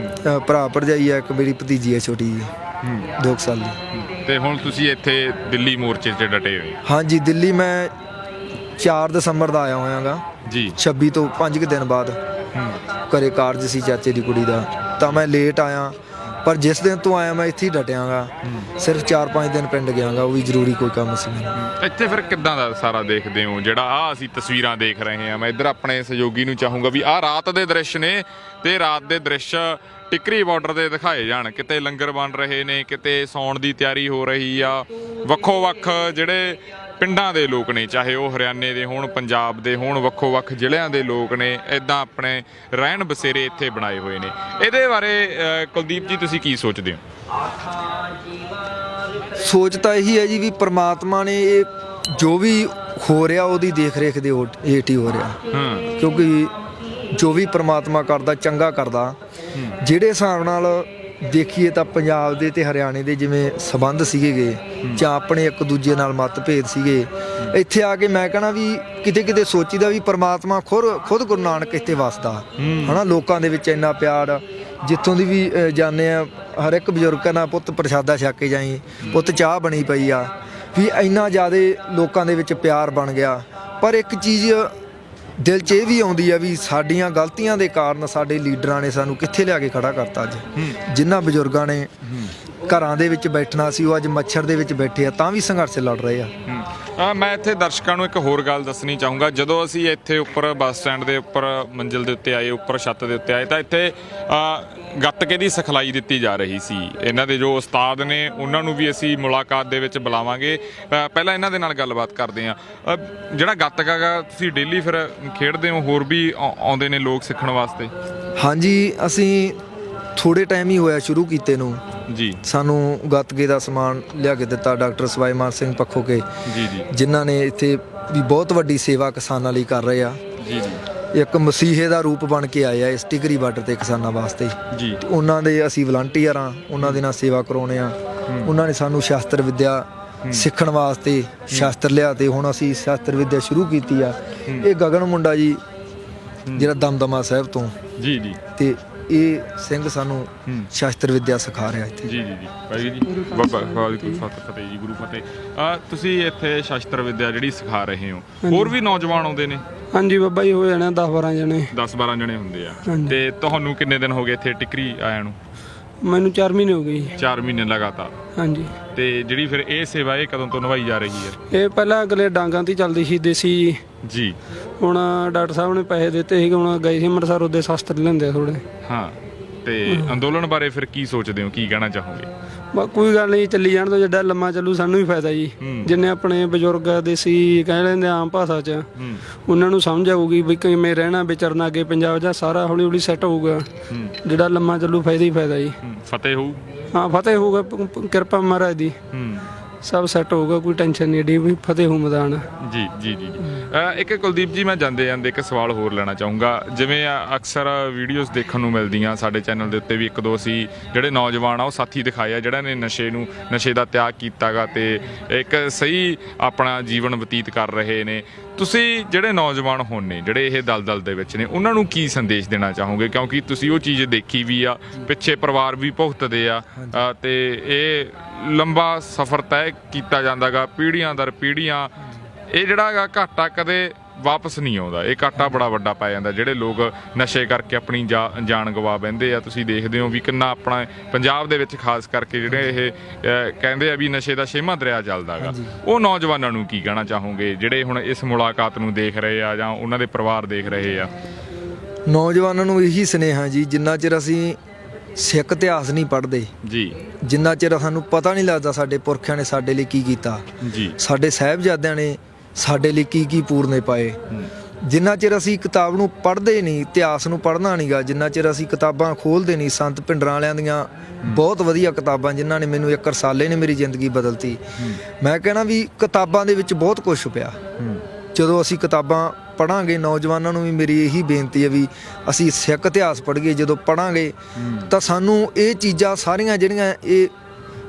ਭਰਾ ਭਰਜਾਈ ਆ, ਇੱਕ ਮੇਰੀ ਭਤੀਜੀ ਹੈ ਛੋਟੀ ਜੀ, 2 ਸਾਲ ਦੀ। ਤੇ ਹੁਣ ਤੁਸੀਂ ਇੱਥੇ ਦਿੱਲੀ ਮੋਰਚੇ 'ਚ ਡਟੇ ਹੋਏ? ਹਾਂਜੀ, ਦਿੱਲੀ ਮੈਂ 4 ਦਸੰਬਰ ਦਾ ਆਇਆ ਹੋਇਆਗਾ ਜੀ। 26 ਤੋਂ 5 ਦਿਨ ਬਾਅਦ ਘਰੇ ਕਾਰਜ ਸੀ ਚਾਚੇ ਦੀ ਕੁੜੀ ਦਾ, ਤਾਂ ਮੈਂ ਲੇਟ ਆਇਆ, ਪਰ ਜਿਸ ਦਿਨ ਤੋਂ ਆਇਆ ਮੈਂ ਇੱਥੇ ਹੀ ਡਟਿਆਗਾ। ਸਿਰਫ 4-5 ਦਿਨ ਪਿੰਡ ਗਿਆਗਾ, ਉਹ ਵੀ ਜ਼ਰੂਰੀ ਕੋਈ ਕੰਮ ਸੀ ਮੈਨੂੰ। ਇੱਥੇ ਫਿਰ ਕਿੱਦਾਂ ਦਾ ਸਾਰਾ ਦੇਖਦੇ ਹੋ ਜਿਹੜਾ ਆਹ ਅਸੀਂ ਤਸਵੀਰਾਂ ਦੇਖ ਰਹੇ ਹਾਂ? ਮੈਂ ਇੱਧਰ ਆਪਣੇ ਸਹਿਯੋਗੀ ਨੂੰ ਚਾਹੂੰਗਾ ਵੀ ਆਹ ਰਾਤ ਦੇ ਦ੍ਰਿਸ਼ ਨੇ, ਤੇ ਰਾਤ ਦੇ ਦ੍ਰਿਸ਼ ਟਿੱਕਰੀ ਬਾਰਡਰ ਦੇ ਦਿਖਾਏ ਜਾਣ। ਕਿਤੇ ਲੰਗਰ ਬਣ ਰਹੇ ਨੇ, ਕਿਤੇ ਸੌਣ ਦੀ ਤਿਆਰੀ ਹੋ ਰਹੀ ਆ। ਵੱਖੋ ਵੱਖ ਜਿਹੜੇ ਪਿੰਡਾਂ ਦੇ ਲੋਕ ਨੇ, ਚਾਹੇ ਉਹ ਹਰਿਆਣੇ ਦੇ ਹੋਣ, ਪੰਜਾਬ ਦੇ ਹੋਣ, ਵੱਖੋ ਵੱਖ ਜ਼ਿਲ੍ਹਿਆਂ ਦੇ ਲੋਕ ਨੇ, ਇੱਦਾਂ ਆਪਣੇ ਰਹਿਣ ਬਸੇਰੇ ਇੱਥੇ ਬਣਾਏ ਹੋਏ ਨੇ। ਇਹਦੇ ਬਾਰੇ ਕੁਲਦੀਪ ਜੀ ਤੁਸੀਂ ਕੀ ਸੋਚਦੇ ਹੋ? ਸੋਚ ਤਾਂ ਇਹੀ ਹੈ ਜੀ ਵੀ ਪ੍ਰਮਾਤਮਾ ਨੇ ਇਹ ਜੋ ਵੀ ਹੋ ਰਿਹਾ ਉਹਦੀ ਦੇਖ ਰੇਖ ਦੇ ਹੇਠ ਹੀ ਹੋ ਰਿਹਾ, ਕਿਉਂਕਿ ਜੋ ਵੀ ਪ੍ਰਮਾਤਮਾ ਕਰਦਾ ਚੰਗਾ ਕਰਦਾ। ਜਿਹੜੇ ਹਿਸਾਬ ਨਾਲ ਦੇਖੀਏ ਤਾਂ ਪੰਜਾਬ ਦੇ ਤੇ ਹਰਿਆਣੇ ਦੇ ਜਿਵੇਂ ਸਬੰਧ ਸੀਗੇ ਜਾਂ ਆਪਣੇ ਇੱਕ ਦੂਜੇ ਨਾਲ ਮਤਭੇਦ ਸੀਗੇ, ਇੱਥੇ ਆ ਕੇ ਮੈਂ ਕਹਿਣਾ ਵੀ ਕਿਤੇ ਕਿਤੇ ਸੋਚੀਦਾ ਵੀ ਪ੍ਰਮਾਤਮਾ ਖੁਦ ਗੁਰੂ ਨਾਨਕ ਇੱਥੇ ਵਸਦਾ, ਹਨਾ। ਲੋਕਾਂ ਦੇ ਵਿੱਚ ਇੰਨਾ ਪਿਆਰ, ਜਿੱਥੋਂ ਦੀ ਵੀ ਜਾਂਦੇ ਆ ਹਰ ਇੱਕ ਬਜ਼ੁਰਗ ਕਹਿੰਦਾ ਪੁੱਤ ਪ੍ਰਸ਼ਾਦਾ ਛਕ ਕੇ ਜਾਈ, ਪੁੱਤ ਚਾਹ ਬਣੀ ਪਈ ਆ, ਵੀ ਇੰਨਾ ਜ਼ਿਆਦਾ ਲੋਕਾਂ ਦੇ ਵਿੱਚ ਪਿਆਰ ਬਣ ਗਿਆ। ਪਰ ਇੱਕ ਚੀਜ਼ ਦਿਲ 'ਚ ਇਹ ਵੀ ਆਉਂਦੀ ਆ ਵੀ ਸਾਡੀਆਂ ਗਲਤੀਆਂ ਦੇ ਕਾਰਨ ਸਾਡੇ ਲੀਡਰਾਂ ਨੇ ਸਾਨੂੰ ਕਿੱਥੇ ਲਿਆ ਕੇ ਖੜਾ ਕਰਤਾ। ਅੱਜ ਜਿਨ੍ਹਾਂ ਬਜ਼ੁਰਗਾਂ ਨੇ ਘਰਾਂ ਦੇ ਵਿੱਚ ਬੈਠਣਾ ਸੀ, ਉਹ ਅੱਜ ਮੱਛਰ ਦੇ ਵਿੱਚ ਬੈਠੇ ਆ, ਤਾਂ ਵੀ ਸੰਘਰਸ਼ ਲੜ ਰਹੇ ਆ। ਮੈਂ ਇੱਥੇ ਦਰਸ਼ਕਾਂ ਨੂੰ ਇੱਕ ਹੋਰ ਗੱਲ ਦੱਸਣੀ ਚਾਹੂੰਗਾ। ਜਦੋਂ ਅਸੀਂ ਇੱਥੇ ਉੱਪਰ ਬੱਸ ਸਟੈਂਡ ਦੇ ਉੱਪਰ ਮੰਜ਼ਿਲ ਦੇ ਉੱਤੇ ਆਏ, ਉੱਪਰ ਛੱਤ ਦੇ ਉੱਤੇ ਆਏ, ਤਾਂ ਇੱਥੇ ਗੱਤਕੇ ਦੀ ਸਿਖਲਾਈ ਦਿੱਤੀ ਜਾ ਰਹੀ ਸੀ। ਇਹਨਾਂ ਦੇ ਜੋ ਉਸਤਾਦ ਨੇ ਉਹਨਾਂ ਨੂੰ ਵੀ ਅਸੀਂ ਮੁਲਾਕਾਤ ਦੇ ਵਿੱਚ ਬੁਲਾਵਾਂਗੇ। ਪਹਿਲਾਂ ਇਹਨਾਂ ਦੇ ਨਾਲ ਗੱਲਬਾਤ ਕਰਦੇ ਹਾਂ। ਜਿਹੜਾ ਗੱਤਕਾ ਗਾ ਤੁਸੀਂ ਡੇਲੀ ਫਿਰ ਖੇਡਦੇ ਹੋ, ਹੋਰ ਵੀ ਆਉਂਦੇ ਨੇ ਲੋਕ ਸਿੱਖਣ ਵਾਸਤੇ? ਹਾਂਜੀ, ਅਸੀਂ ਥੋੜੇ ਟਾਈਮ ਹੀ ਹੋਇਆ ਸ਼ੁਰੂ ਕੀਤੇ ਨੂੰ ਜੀ। ਸਾਨੂੰ ਗੱਤਕੇ ਦਾ ਸਮਾਨ ਲਿਆ ਕੇ ਦਿੱਤਾ ਡਾਕਟਰ ਸਵਾਈਮਾਨ ਸਿੰਘ ਪੱਖੋਕੇ ਜੀ ਜੀ, ਜਿਨ੍ਹਾਂ ਨੇ ਇੱਥੇ ਵੀ ਬਹੁਤ ਵੱਡੀ ਸੇਵਾ ਕਿਸਾਨਾਂ ਲਈ ਕਰ ਰਹੇ ਆ। ਜੀ ਜੀ, ਇੱਕ ਮਸੀਹੇ ਦਾ ਰੂਪ ਬਣ ਕੇ ਆਏ ਆ ਇਸ ਟਿਕਰੀ ਬਾਰਡਰ ਤੇ ਕਿਸਾਨਾਂ ਵਾਸਤੇ ਜੀ। ਉਹਨਾਂ ਦੇ ਅਸੀਂ ਵਲੰਟੀਅਰ ਆ, ਉਹਨਾਂ ਦੇ ਨਾਲ ਸੇਵਾ ਕਰਾਉਣੇ ਆ। ਉਹਨਾਂ ਨੇ ਸਾਨੂੰ ਸ਼ਾਸਤਰ ਵਿੱਦਿਆ ਸਿੱਖਣ ਵਾਸਤੇ ਸ਼ਾਸਤਰ ਲਿਆ ਤੇ ਹੁਣ ਅਸੀਂ ਸ਼ਾਸਤਰ ਵਿੱਦਿਆ ਸ਼ੁਰੂ ਕੀਤੀ ਆ। ਇਹ ਗਗਨ ਮੁੰਡਾ ਜੀ ਜਿਹੜਾ ਦਮਦਮਾ ਸਾਹਿਬ ਤੋਂ, ਜੀ ਜੀ, ਤੇ ਇਹ ਸਿੰਘ ਸਾਨੂੰ ਸ਼ਾਸਤਰ ਵਿੱਦਿਆ ਸਿਖਾ ਰਿਹਾ ਇੱਥੇ। ਜੀ ਜੀ ਜੀ, ਭਾਈ ਜੀ ਬਾਬਾ ਵਾਹਿਗੁਰੂ ਫਤਿਹ ਜੀ, ਗੁਰੂ ਫਤਿਹ। ਤੁਸੀਂ ਇੱਥੇ ਸ਼ਾਸਤਰ ਵਿੱਦਿਆ ਜਿਹੜੀ ਸਿਖਾ ਰਹੇ ਹੋ, ਹੋਰ ਵੀ ਨੌਜਵਾਨ ਆਉਂਦੇ ਨੇ? ਹਾਂਜੀ ਬਾਬਾ ਜੀ, ਹੋ ਜਾਣਾ 10-12 ਜਣੇ। 10-12 ਜਣੇ ਹੁੰਦੇ ਆ। ਹਾਂਜੀ। ਤੇ ਤੁਹਾਨੂੰ ਕਿੰਨੇ ਦਿਨ ਹੋ ਗਏ ਇੱਥੇ ਟਿਕਰੀ ਆਇਆਂ ਨੂੰ? ਮੈਨੂੰ 4 ਮਹੀਨੇ ਹੋ ਗਏ ਜੀ। 4 ਮਹੀਨੇ ਲਗਾਤਾਰ। ਹਾਂਜੀ। ਤੇ ਜਿਹੜੀ ਫਿਰ ਇਹ ਸੇਵਾ ਇਹ ਕਦੋਂ ਤੋਂ ਨਿਭਾਈ ਜਾ ਰਹੀ ਹੈ? ਇਹ ਪਹਿਲਾਂ ਅਗਲੇ ਡਾਂਗਾਂ ਤੇ ਚੱਲਦੀ ਸੀ ਦੇਸੀ ਜੀ। ਹੁਣ ਡਾਕਟਰ ਸਾਹਿਬ ਨੇ ਪੈਸੇ ਦਿੱਤੇ ਸੀਗੇ, ਹੁਣ ਗਏ ਸੀ ਅੰਮ੍ਰਿਤਸਰ, ਉਹਦੇ ਸ਼ਸਤਰ ਲੈਂਦੇ ਥੋੜੇ। ਹਾਂ, ਤੇ ਅੰਦੋਲਨ ਬਾਰੇ ਫਿਰ ਕੀ ਸੋਚਦੇ ਹੋ, ਕੀ ਕਹਿਣਾ ਚਾਹੋਗੇ? ਕੋਈ ਗੱਲ ਨਹੀਂ, ਚੱਲੀ ਜਾਣ ਤੋਂ, ਜਿੱਡਾ ਲੰਮਾ ਚੱਲੂ ਸਾਨੂੰ ਵੀ ਫਾਇਦਾ ਜੀ। ਜਿੰਨੇ ਆਪਣੇ ਬਜ਼ੁਰਗ ਦੇਸੀ ਕਹਿ ਲੈਂਦੇ ਆਮ ਭਾਸ਼ਾ 'ਚ, ਉਹਨਾਂ ਨੂੰ ਸਮਝ ਆਊਗੀ ਵੀ ਕਿਵੇਂ ਰਹਿਣਾ ਵਿਚਰਨਾ ਅੱਗੇ ਪੰਜਾਬ 'ਚ, ਸਾਰਾ ਹੌਲੀ ਹੌਲੀ ਸੈੱਟ ਹੋਊਗਾ। ਜਿਹੜਾ ਲੰਮਾ ਚੱਲੂ ਫਾਇਦਾ ਹੀ ਫਾਇਦਾ ਜੀ। ਫਤਿਹ ਹੋਊ? ਹਾਂ, ਫਤਿਹ ਹੋਊਗਾ, ਕਿਰਪਾ ਮਹਾਰਾਜ ਦੀ, ਸਭ ਸੈੱਟ ਹੋਊਗਾ, ਕੋਈ ਟੈਨਸ਼ਨ ਨਹੀਂ ਏਡੀ, ਵੀ ਫਤਿਹ ਹੋ ਮੈਦਾਨ। ਜੀ ਜੀ ਜੀ। ਇੱਕ ਕੁਲਦੀਪ ਜੀ, ਮੈਂ ਜਾਂਦੇ ਜਾਂਦੇ ਇੱਕ ਸਵਾਲ ਹੋਰ ਲੈਣਾ ਚਾਹੂੰਗਾ। ਜਿਵੇਂ ਅਕਸਰ ਵੀਡੀਓਜ਼ ਦੇਖਣ ਨੂੰ ਮਿਲਦੀਆਂ ਸਾਡੇ ਚੈਨਲ ਦੇ ਉੱਤੇ ਵੀ, ਇੱਕ ਦੋ ਅਸੀਂ ਜਿਹੜੇ ਨੌਜਵਾਨ ਆ ਉਹ ਸਾਥੀ ਦਿਖਾਏ ਆ ਜਿਹੜਾ ਨੇ ਨਸ਼ੇ ਦਾ ਤਿਆਗ ਕੀਤਾ ਗਾ ਤੇ ਇੱਕ ਸਹੀ ਆਪਣਾ ਜੀਵਨ ਬਤੀਤ ਕਰ ਰਹੇ ਨੇ। ਤੁਸੀਂ ਜਿਹੜੇ ਨੌਜਵਾਨ ਹੋਣ ਨੇ, ਜਿਹੜੇ ਇਹ ਦਲਦਲ ਦੇ ਵਿੱਚ ਨੇ, ਉਹਨਾਂ ਨੂੰ ਕੀ ਸੰਦੇਸ਼ ਦੇਣਾ ਚਾਹੋਗੇ? ਕਿਉਂਕਿ ਤੁਸੀਂ ਉਹ ਚੀਜ਼ ਦੇਖੀ ਵੀ ਆ, ਪਿੱਛੇ ਪਰਿਵਾਰ ਵੀ ਭੁਗਤਦੇ ਆ, ਤੇ ਇਹ ਲੰਬਾ ਸਫ਼ਰ ਤੈਅ ਕੀਤਾ ਜਾਂਦਾ ਗਾ ਪੀੜ੍ਹੀਆਂ ਦਰ ਪੀੜ੍ਹੀਆਂ। ਇਹ ਜਿਹੜਾ ਗਾ ਘਾਟਾ ਕਦੇ ਵਾਪਸ ਨਹੀਂ ਆਉਂਦਾ। ਇਹ ਘਾਟਾ ਬੜਾ ਵੱਡਾ ਪੈ ਜਾਂਦਾ। ਜਿਹੜੇ ਲੋਕ ਨਸ਼ੇ ਕਰਕੇ ਆਪਣੀ ਜਾਨ ਗਵਾ ਬਹਿੰਦੇ ਆ, ਤੁਸੀਂ ਦੇਖਦੇ ਹੋ ਵੀ ਕਿੰਨਾ ਆਪਣਾ ਪੰਜਾਬ ਦੇ ਵਿੱਚ ਖਾਸ ਕਰਕੇ ਜਿਹੜੇ ਇਹ ਕਹਿੰਦੇ ਆ ਵੀ ਨਸ਼ੇ ਦਾ 6ਵਾਂ ਦਰਿਆ ਚੱਲਦਾ ਗਾ। ਉਹ ਨੌਜਵਾਨਾਂ ਨੂੰ ਕੀ ਕਹਿਣਾ ਚਾਹੋਗੇ ਜਿਹੜੇ ਹੁਣ ਇਸ ਮੁਲਾਕਾਤ ਨੂੰ ਦੇਖ ਰਹੇ ਆ ਜਾਂ ਉਹਨਾਂ ਦੇ ਪਰਿਵਾਰ ਦੇਖ ਰਹੇ ਆ? ਨੌਜਵਾਨਾਂ ਨੂੰ ਇਹੀ ਸੁਨੇਹਾ ਜੀ, ਜਿੰਨਾ ਚਿਰ ਅਸੀਂ ਸਿੱਖ ਇਤਿਹਾਸ ਨਹੀਂ ਪੜ੍ਹਦੇ ਜੀ, ਜਿੰਨਾ ਚਿਰ ਸਾਨੂੰ ਪਤਾ ਨਹੀਂ ਲੱਗਦਾ ਸਾਡੇ ਪੁਰਖਿਆਂ ਨੇ ਸਾਡੇ ਲਈ ਕੀ ਕੀਤਾ, ਜੀ, ਸਾਡੇ ਸਾਹਿਬਜ਼ਾਦਿਆਂ ਨੇ ਸਾਡੇ ਲਈ ਕੀ ਕੀ ਪੂਰਨੇ ਪਾਏ, ਜਿੰਨਾ ਚਿਰ ਅਸੀਂ ਕਿਤਾਬ ਨੂੰ ਪੜ੍ਹਦੇ ਨਹੀਂ, ਇਤਿਹਾਸ ਨੂੰ ਪੜ੍ਹਨਾ ਨਹੀਂਗਾ, ਜਿੰਨਾ ਚਿਰ ਅਸੀਂ ਕਿਤਾਬਾਂ ਖੋਲ੍ਹਦੇ ਨਹੀਂ। ਸੰਤ ਭਿੰਡਰਾਂ ਵਾਲਿਆਂ ਦੀਆਂ ਬਹੁਤ ਵਧੀਆ ਕਿਤਾਬਾਂ, ਜਿਨ੍ਹਾਂ ਨੇ ਮੈਨੂੰ ਇੱਕ ਰਸਾਲੇ ਨੇ ਮੇਰੀ ਜ਼ਿੰਦਗੀ ਬਦਲਤੀ। ਮੈਂ ਕਹਿਣਾ ਵੀ ਕਿਤਾਬਾਂ ਦੇ ਵਿੱਚ ਬਹੁਤ ਕੁਝ ਛੁਪਿਆ। ਜਦੋਂ ਅਸੀਂ ਕਿਤਾਬਾਂ ਪੜ੍ਹਾਂਗੇ, ਨੌਜਵਾਨਾਂ ਨੂੰ ਵੀ ਮੇਰੀ ਇਹੀ ਬੇਨਤੀ ਹੈ ਵੀ ਅਸੀਂ ਸਿੱਖ ਇਤਿਹਾਸ ਪੜ੍ਹੀਏ। ਜਦੋਂ ਪੜ੍ਹਾਂਗੇ ਤਾਂ ਸਾਨੂੰ ਇਹ ਚੀਜ਼ਾਂ ਸਾਰੀਆਂ ਜਿਹੜੀਆਂ ਇਹ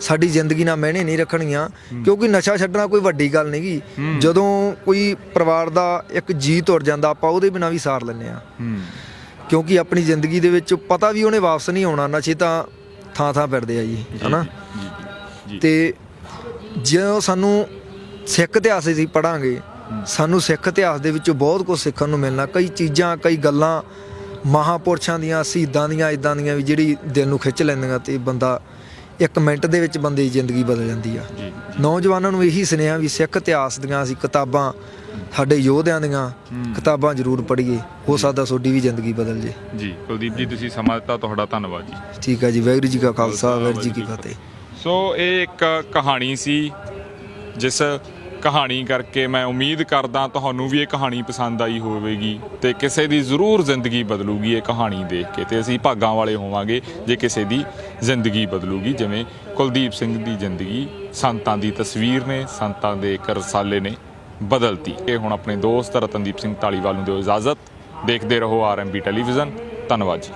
ਸਾਡੀ ਜ਼ਿੰਦਗੀ ਨਾਲ ਮਾਇਨੇ ਨਹੀਂ ਰੱਖਣਗੀਆਂ, ਕਿਉਂਕਿ ਨਸ਼ਾ ਛੱਡਣਾ ਕੋਈ ਵੱਡੀ ਗੱਲ ਨਹੀਂ ਗੀ। ਜਦੋਂ ਕੋਈ ਪਰਿਵਾਰ ਦਾ ਇੱਕ ਜੀਅ ਤੁਰ ਜਾਂਦਾ, ਆਪਾਂ ਉਹਦੇ ਬਿਨਾਂ ਵੀ ਸਾਰ ਲੈਂਦੇ ਹਾਂ, ਕਿਉਂਕਿ ਆਪਣੀ ਜ਼ਿੰਦਗੀ ਦੇ ਵਿੱਚ ਪਤਾ ਵੀ ਉਹਨੇ ਵਾਪਸ ਨਹੀਂ ਆਉਣਾ। ਨਸ਼ੇ ਤਾਂ ਥਾਂ ਥਾਂ ਫਿਰਦੇ ਆ ਜੀ, ਹਨਾ। ਤੇ ਜਦੋਂ ਸਾਨੂੰ ਸਿੱਖ ਇਤਿਹਾਸ ਅਸੀਂ ਪੜ੍ਹਾਂਗੇ, ਸਾਨੂੰ ਸਿੱਖ ਇਤਿਹਾਸ ਦੇ ਵਿੱਚੋਂ ਬਹੁਤ ਕੁਝ ਸਿੱਖਣ ਨੂੰ ਮਿਲਣਾ। ਕਈ ਚੀਜ਼ਾਂ, ਕਈ ਗੱਲਾਂ ਮਹਾਂਪੁਰਸ਼ਾਂ ਦੀਆਂ, ਸ਼ਹੀਦਾਂ ਦੀਆਂ, ਇੱਦਾਂ ਦੀਆਂ ਵੀ ਜਿਹੜੀ ਦਿਲ ਨੂੰ ਖਿੱਚ ਲੈਂਦੀਆਂ, ਤੇ ਬੰਦਾ ਇੱਕ ਮਿੰਟ ਦੇ ਵਿੱਚ ਬੰਦੇ ਦੀ ਜ਼ਿੰਦਗੀ ਬਦਲ ਜਾਂਦੀ ਆ। ਨੌਜਵਾਨਾਂ ਨੂੰ ਇਹੀ ਸੁਨੇਹਾ ਵੀ ਸਿੱਖ ਇਤਿਹਾਸ ਦੀਆਂ ਅਸੀਂ ਕਿਤਾਬਾਂ, ਸਾਡੇ ਯੋਧਿਆਂ ਦੀਆਂ ਕਿਤਾਬਾਂ ਜ਼ਰੂਰ ਪੜ੍ਹੀਏ, ਹੋ ਸਕਦਾ ਤੁਹਾਡੀ ਵੀ ਜ਼ਿੰਦਗੀ ਬਦਲ ਜੇ। ਜੀ ਕੁਲਦੀਪ ਜੀ, ਤੁਸੀਂ ਸਮਾਂ ਦਿੱਤਾ, ਤੁਹਾਡਾ ਧੰਨਵਾਦ ਜੀ। ਠੀਕ ਹੈ ਜੀ, ਵਾਹਿਗੁਰੂ ਜੀ ਕਾ ਖਾਲਸਾ, ਵਾਹਿਗੁਰੂ ਜੀ ਕੀ ਫਤਿਹ। ਸੋ ਇਹ ਇੱਕ ਕਹਾਣੀ ਸੀ, ਜਿਸ ਕਹਾਣੀ ਕਰਕੇ ਮੈਂ ਉਮੀਦ ਕਰਦਾ ਤੁਹਾਨੂੰ ਵੀ ਇਹ ਕਹਾਣੀ ਪਸੰਦ ਆਈ ਹੋਵੇਗੀ ਤੇ ਕਿਸੇ ਦੀ ਜ਼ਰੂਰ ਜ਼ਿੰਦਗੀ ਬਦਲੂਗੀ ਇਹ ਕਹਾਣੀ ਦੇਖ ਕੇ, ਤੇ ਅਸੀਂ ਭਾਗਾਂ ਵਾਲੇ ਹੋਵਾਂਗੇ ਜੇ ਕਿਸੇ ਦੀ ਜ਼ਿੰਦਗੀ ਬਦਲੂਗੀ, ਜਿਵੇਂ ਕੁਲਦੀਪ ਸਿੰਘ ਦੀ ਜ਼ਿੰਦਗੀ ਸੰਤਾਂ ਦੀ ਤਸਵੀਰ ਨੇ, ਸੰਤਾਂ ਦੇ ਇੱਕ ਰਸਾਲੇ ਨੇ ਬਦਲਤੀ। ਇਹ ਹੁਣ ਆਪਣੇ ਦੋਸਤ ਰਤਨਦੀਪ ਸਿੰਘ ਢਾਲੀਵਾਲ ਨੂੰ ਦਿਓ ਇਜਾਜ਼ਤ। ਦੇਖਦੇ ਰਹੋ RMB ਟੈਲੀਵਿਜ਼ਨ। ਧੰਨਵਾਦ ਜੀ।